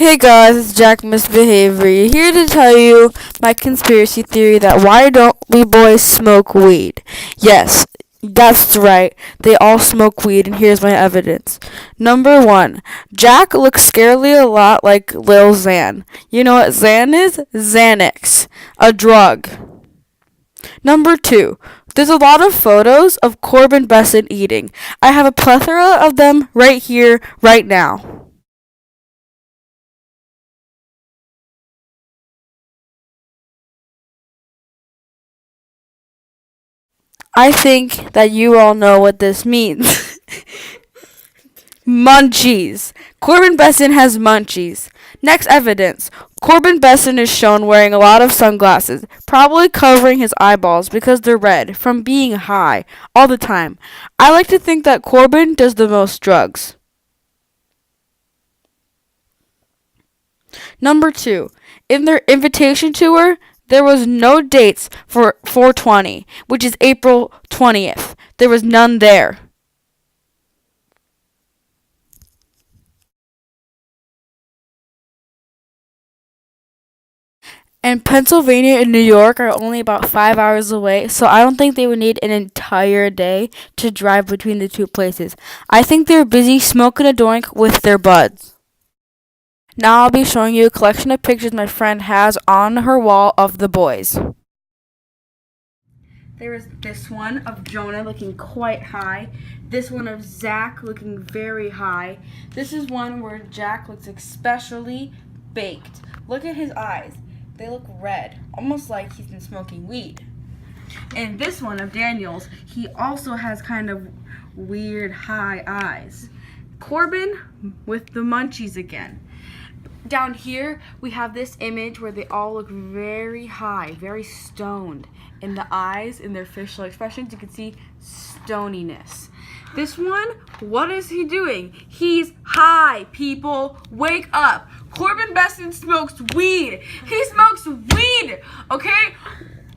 Hey guys, it's Jack Misbehavior here to tell you my conspiracy theory that why don't we boys smoke weed? Yes, that's right. They all smoke weed, and here's my evidence. Number one, Jack looks scarily a lot like Lil Xan. You know what Xan is? Xanax, a drug. Number two, there's a lot of photos of Corbin Besson eating. I have a plethora of them right here, right now. I think that you all know what this means. Munchies. Corbin Besson has munchies. Next evidence. Corbin Besson is shown wearing a lot of sunglasses, probably covering his eyeballs because they're red from being high all the time. I like to think that Corbin does the most drugs. Number two. In their invitation tour, there was no dates for 420, which is April 20th. There was none there. And Pennsylvania and New York are only about 5 hours away, so I don't think they would need an entire day to drive between the two places. I think they're busy smoking a doink with their buds. Now I'll be showing you a collection of pictures my friend has on her wall of the boys. There is this one of Jonah looking quite high. This one of Zach looking very high. This is one where Jack looks especially baked. Look at his eyes. They look red, almost like he's been smoking weed. And this one of Daniel's, he also has kind of weird high eyes. Corbin with the munchies again. Down here, we have this image where they all look very high, very stoned. In the eyes, in their facial expressions, you can see stoniness. This one, what is he doing? He's high, people. Wake up. Corbin Besson smokes weed. He smokes weed, okay?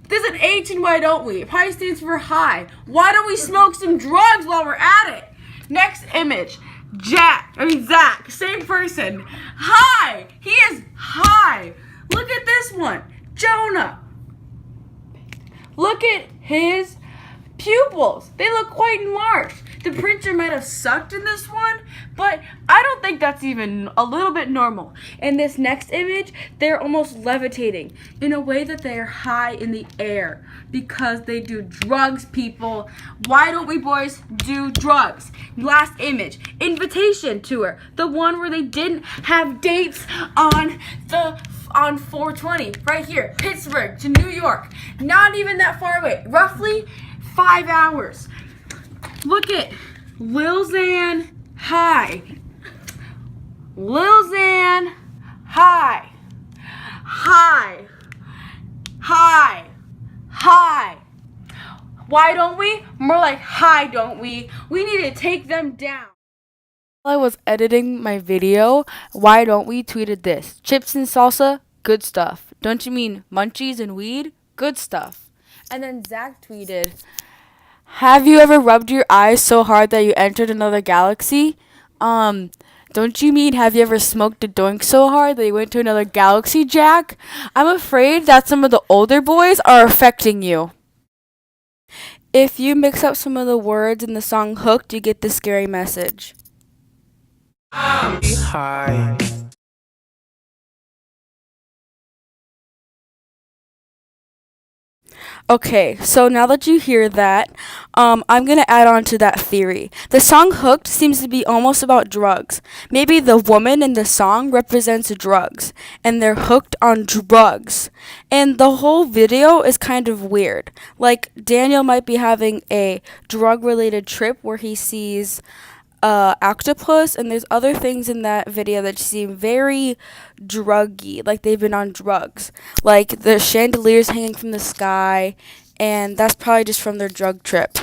There's an H in why don't we? It probably stands for high. Why don't we smoke some drugs while we're at it? Next image. Zach, same person. High. He is high. Look at this one. Jonah. Look at his pupils. They look quite enlarged. The printer might have sucked in this one, but I don't think that's even a little bit normal. In this next image, they're almost levitating in a way that they are high in the air because they do drugs, people. Why don't we boys do drugs? Last image, invitation tour, the one where they didn't have dates on 420, right here, Pittsburgh to New York. Not even that far away, roughly 5 hours. Look at Lil Xan high. Lil Xan high. High. High. High. Why don't we? More like high, don't we? We need to take them down. While I was editing my video, why don't we tweeted this? Chips and salsa, good stuff. Don't you mean munchies and weed? Good stuff. And then Zach tweeted, have you ever rubbed your eyes so hard that you entered another galaxy? Don't you mean have you ever smoked a doink so hard that you went to another galaxy, Jack? I'm afraid that some of the older boys are affecting you. If you mix up some of the words in the song Hooked, you get this scary message. Hi. Okay, so now that you hear that, I'm going to add on to that theory. The song Hooked seems to be almost about drugs. Maybe the woman in the song represents drugs, and they're hooked on drugs. And the whole video is kind of weird. Like, Daniel might be having a drug-related trip where he sees octopus, and there's other things in that video that seem very druggy, like they've been on drugs, like the chandeliers hanging from the sky, and that's probably just from their drug trip.